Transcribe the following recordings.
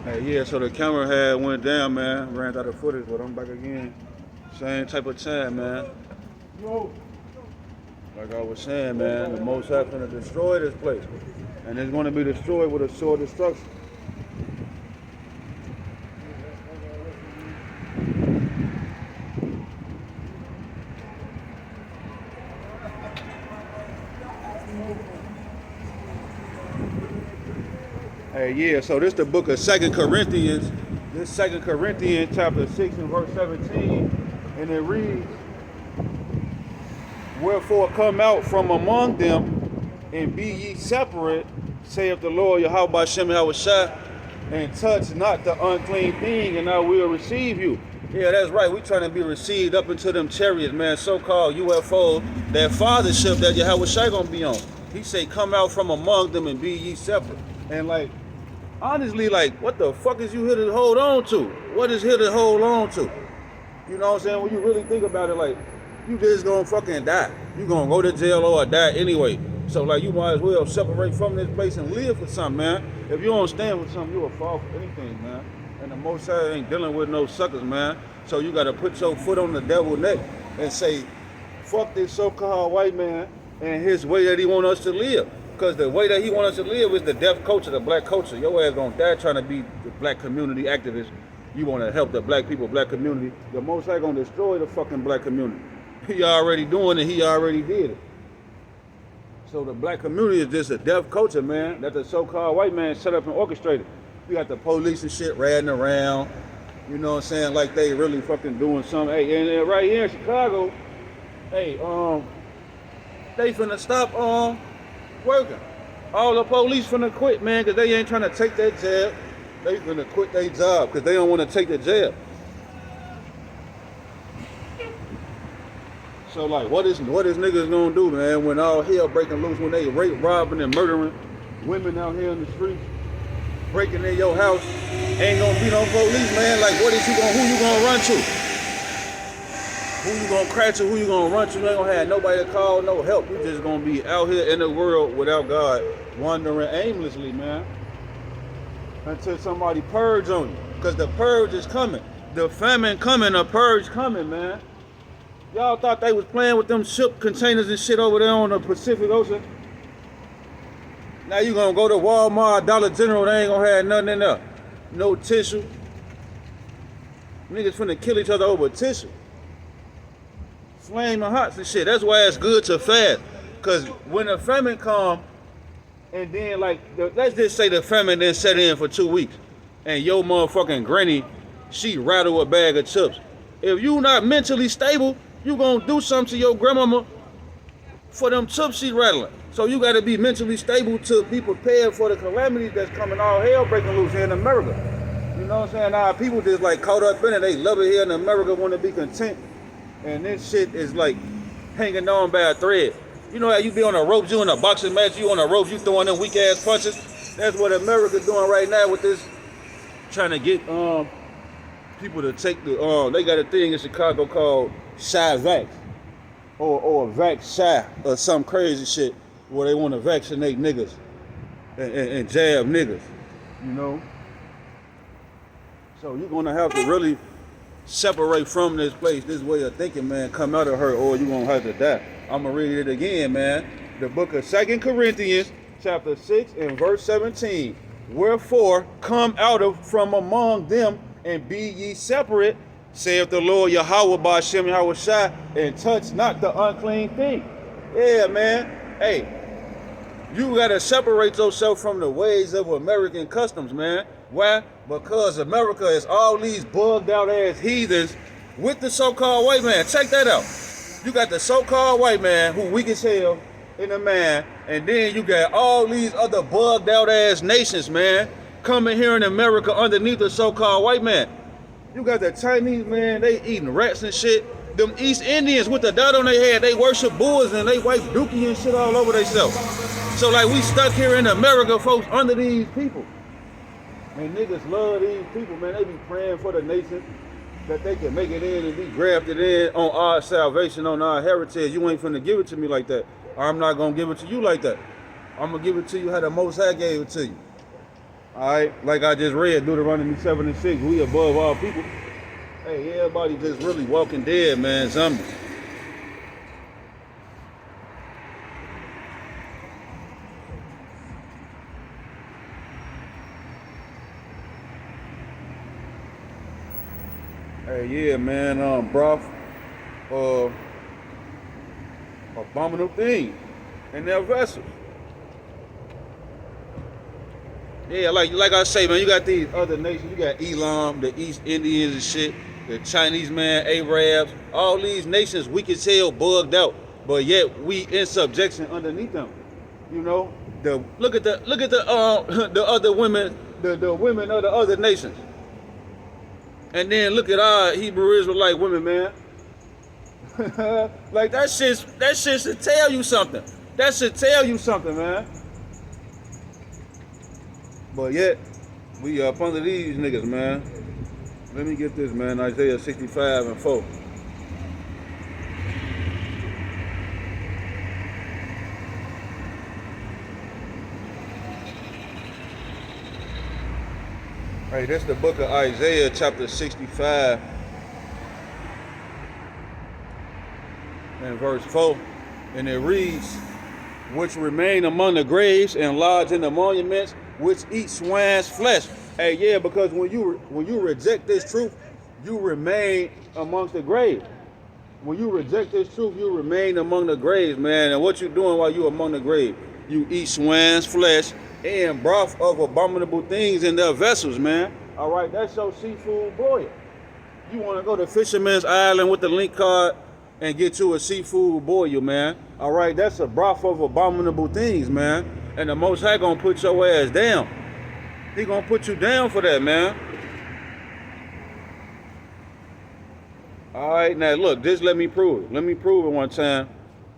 Hey, yeah, so the camera had went down, man. Ran out of footage, but I'm back again. Same type of time, man. Like I was saying, man, the Most High finna destroy this place. And it's gonna be destroyed with a sword destruction. Hey, yeah, so this the book of 2 Corinthians. This 2 Corinthians chapter 6 and verse 17. And it reads, "Wherefore come out from among them, and be ye separate, saith the Lord Yahweh Hashem Yahushua, and touch not the unclean thing, and I will receive you." Yeah, that's right. We trying to be received up into them chariots, man. So-called UFO, that fathership that Yahushua gonna be on. He say, "Come out from among them and be ye separate." And like, honestly, like, what the fuck is you here to hold on to? What is here to hold on to? You know what I'm saying? When you really think about it, like, you just gonna fucking die. You gonna go to jail or die anyway. So like, you might as well separate from this place and live for something, man. If you don't stand with something, you will fall for anything, man. And the Most High ain't dealing with no suckers, man. So you gotta put your foot on the devil's neck and say, fuck this so-called white man and his way that he want us to live. Because the way that he want us to live is the deaf culture, the black culture. Your ass gonna die trying to be the black community activist. You want to help the black people, black community. The Most High gonna destroy the fucking black community. He already doing it. He already did it. So the black community is just a deaf culture, man, that the so-called white man set up and orchestrated. You got the police and shit riding around, you know what I'm saying, like they really fucking doing something. Hey, and right here in Chicago, hey, they finna stop working. All the police finna quit, man, because they ain't trying to take that jab. They finna quit their job because they don't want to take the jab. So like, what is niggas gonna do, man, when all hell breaking loose, when they rape, robbing, and murdering women out here in the streets, breaking in your house, ain't gonna be no police, man. Like, who you gonna run to? Who you gonna cry to? Who you gonna run to? You ain't gonna have nobody to call, no help. You just gonna be out here in the world without God, wandering aimlessly, man, until somebody purge on you. Because the purge is coming. The famine coming, the purge coming, man. Y'all thought they was playing with them ship containers and shit over there on the Pacific Ocean? Now you gonna go to Walmart, Dollar General, they ain't gonna have nothing in there. No tissue. Niggas finna kill each other over tissue. Flaming hots and shit. That's why it's good to fast. Cause when the famine come, and then like, let's just say the famine then set in for 2 weeks, and your motherfucking granny, she rattle a bag of chips. If you not mentally stable, you gonna do something to your grandmama for them chips she rattling. So you gotta be mentally stable to be prepared for the calamities that's coming, all hell breaking loose here in America. You know what I'm saying? Now people just like caught up in it, they love it here in America, wanna be content. And this shit is like hanging on by a thread. You know how you be on a rope, you in a boxing match, you on a rope, you throwing them weak ass punches? That's what America doing right now with this, trying to get people to take the, they got a thing in Chicago called Shy Vax, or Vax Shy, or some crazy shit, where they want to vaccinate niggas and jab niggas, you know? So you're gonna have to really separate from this place, this way of thinking, man, come out of her, or you're gonna have to die. I'm gonna read it again, man. The book of 2 Corinthians, chapter 6 and verse 17. "Wherefore come out of from among them, and be ye separate, saith the Lord Yahweh Ba'ashem Yahushua, and touch not the unclean thing." Yeah, man. Hey, you gotta separate yourself from the ways of American customs, man. Why? Because America is all these bugged out ass heathens with the so-called white man. Check that out. You got the so-called white man who weak as hell in the mind, and then you got all these other bugged out ass nations, man, coming here in America underneath the so-called white man. You got the Chinese, man, they eating rats and shit. Them East Indians with the dot on their head, they worship bulls and they wipe dookie and shit all over themselves. So like, we stuck here in America, folks, under these people. And niggas love these people, man. They be praying for the nation that they can make it in and be grafted in on our salvation, on our heritage. You ain't finna give it to me like that. I'm not gonna give it to you like that. I'm gonna give it to you how the Most High gave it to you. All right, like I just read, Deuteronomy 7:6, we above all people. Hey, everybody just really walking dead, man, zombies. Hey, yeah, man, broth, uh, abominable thing in their vessels. Yeah, like I say, man, you got these other nations. You got Elam, the East Indians and shit, the Chinese, man, Arabs. All these nations weak as hell, bugged out, but yet we in subjection underneath them. You know, look at the the other women, the women of the other nations, and then look at our Hebrew Israelite women, man. Like that shit should tell you something. That should tell you something, man. But yet, we up under these niggas, man. Let me get this, man. Isaiah 65:4. Hey, that's the book of Isaiah, chapter 65, and verse 4. And it reads, which remain among the graves and lodge in the monuments, which eat swine's flesh. Hey, yeah, because when you reject this truth, you remain amongst the graves. When you reject this truth, you remain among the graves, man. And what you doing while you among the grave? You eat swine's flesh and broth of abominable things in their vessels, man. All right, that's your seafood boil. You want to go to Fisherman's Island with the link card and get you a seafood boil, man. All right, that's a broth of abominable things, man. And the Most High gonna put your ass down. He gonna put you down for that, man. All right, now look, just let me prove it. Let me prove it one time.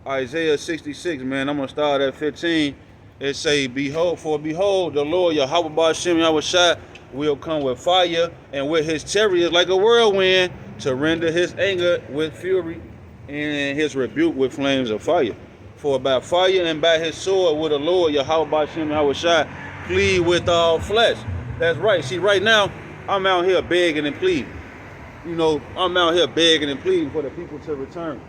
Isaiah 66, man, I'm gonna start at 15. It say, behold, the Lord Yahweh Ba'Shem Yahushua will come with fire and with his chariots like a whirlwind to render his anger with fury and his rebuke with flames of fire. For by fire and by his sword will the Lord Yahweh Ba'Shem Yahushua plead with all flesh. That's right. See, right now, I'm out here begging and pleading. You know, I'm out here begging and pleading for the people to return.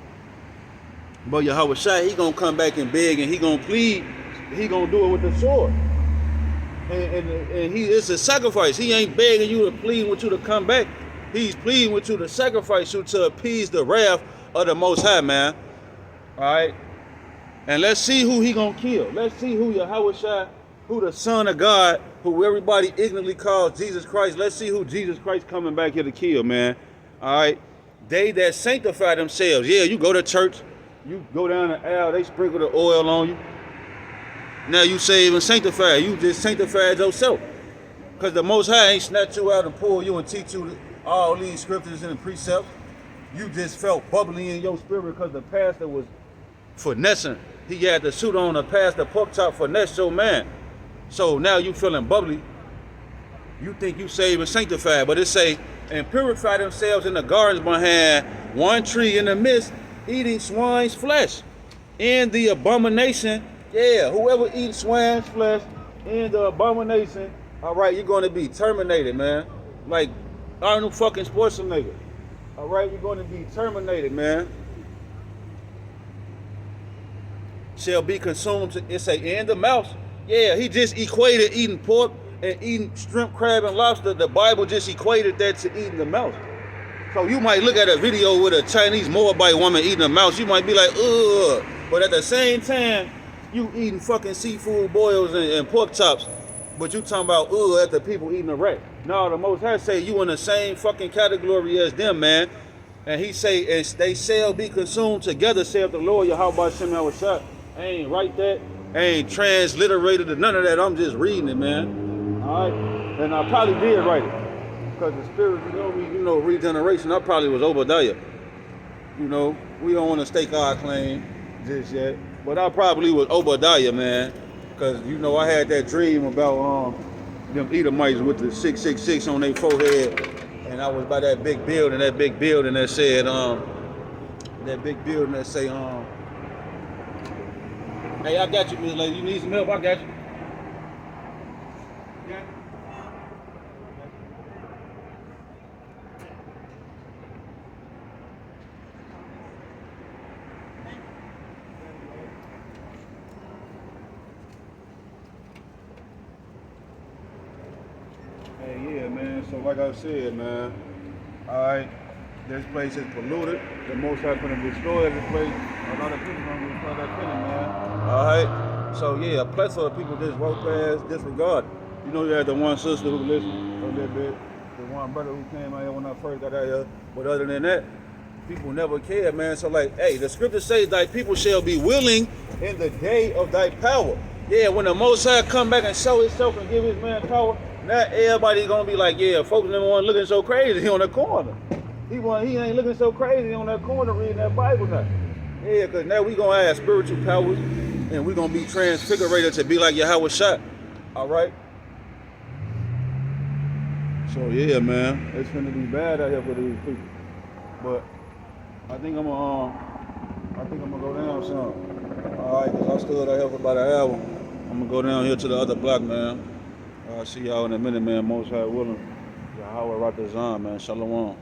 But Yahushua, he gonna come back and beg and he gonna plead. He gonna do it with the sword. And he is a sacrifice. He ain't begging you to plead with you to come back. He's pleading with you to sacrifice you to appease the wrath of the Most High, man. All right? And let's see who he gonna kill. Let's see who Yahushua, who the Son of God, who everybody ignorantly calls Jesus Christ. Let's see who Jesus Christ coming back here to kill, man. All right? They that sanctify themselves. Yeah, you go to church. You go down the aisle. They sprinkle the oil on you. Now you saved and sanctified. You just sanctified yourself. Because the Most High ain't snatch you out and pull you and teach you all these scriptures and precepts. You just felt bubbly in your spirit because the pastor was finessing. He had the suit on, the pastor pork chop finesse your man. So now you feeling bubbly. You think you saved and sanctified. But it say, and purify themselves in the gardens behind one tree in the midst, eating swine's flesh. And the abomination, yeah, whoever eats swine's flesh in the abomination, all right, you're going to be terminated, man. Like Arnold fucking Schwarzenegger. All right, you're going to be terminated, man. Shall be consumed, it say, in the mouth. Yeah, he just equated eating pork and eating shrimp, crab, and lobster. The Bible just equated that to eating the mouse. So you might look at a video with a Chinese Moabite woman eating a mouse. You might be like, ugh. But at the same time, you eating fucking seafood boils and pork chops. But you talking about, ugh, at the people eating a rat. No, the Most High say you in the same fucking category as them, man. And he say, and they shall be consumed together, saith the Lord, Yahweh Ba'Shem Yahushua. I ain't write that. I ain't transliterated or none of that. I'm just reading it, man. All right? And I probably did write it. Because the spirit, regeneration, I probably was Obadiah. You know, we don't want to stake our claim just yet. But I probably was Obadiah, man. Because, I had that dream about them Edomites with the 666 on their forehead. And I was by that big building that said, hey, I got you, Miss Lady. You need some help? I got you. Yeah. Hey, yeah, man. So like I said, man, alright, this place is polluted. The Most High gonna destroy this place. A lot of people gonna destroy that feeling, man. Alright. So yeah, a plethora of people just walk past, disregard. You know, you had the one sister who listened a little bit, the one brother who came out here when I first got out here. But other than that, people never cared, man. So like, hey, the scripture says thy people shall be willing in the day of thy power. Yeah, when the Most High come back and show himself and give his man power, not everybody gonna be like, yeah, folks never want looking so crazy on the corner. He ain't looking so crazy on that corner reading that Bible now. Yeah, cause now we gonna have spiritual powers and we gonna be transfigurated to be like Yahweh Shah. All right. So yeah, man, it's gonna be bad out here for these people. But I think I'm gonna go down some. All right, cause I stood out here for about an hour. I'm gonna go down here to the other block, man. I'll see y'all in a minute, man. Most High willing. Yahweh Ratazan, man. Shalom.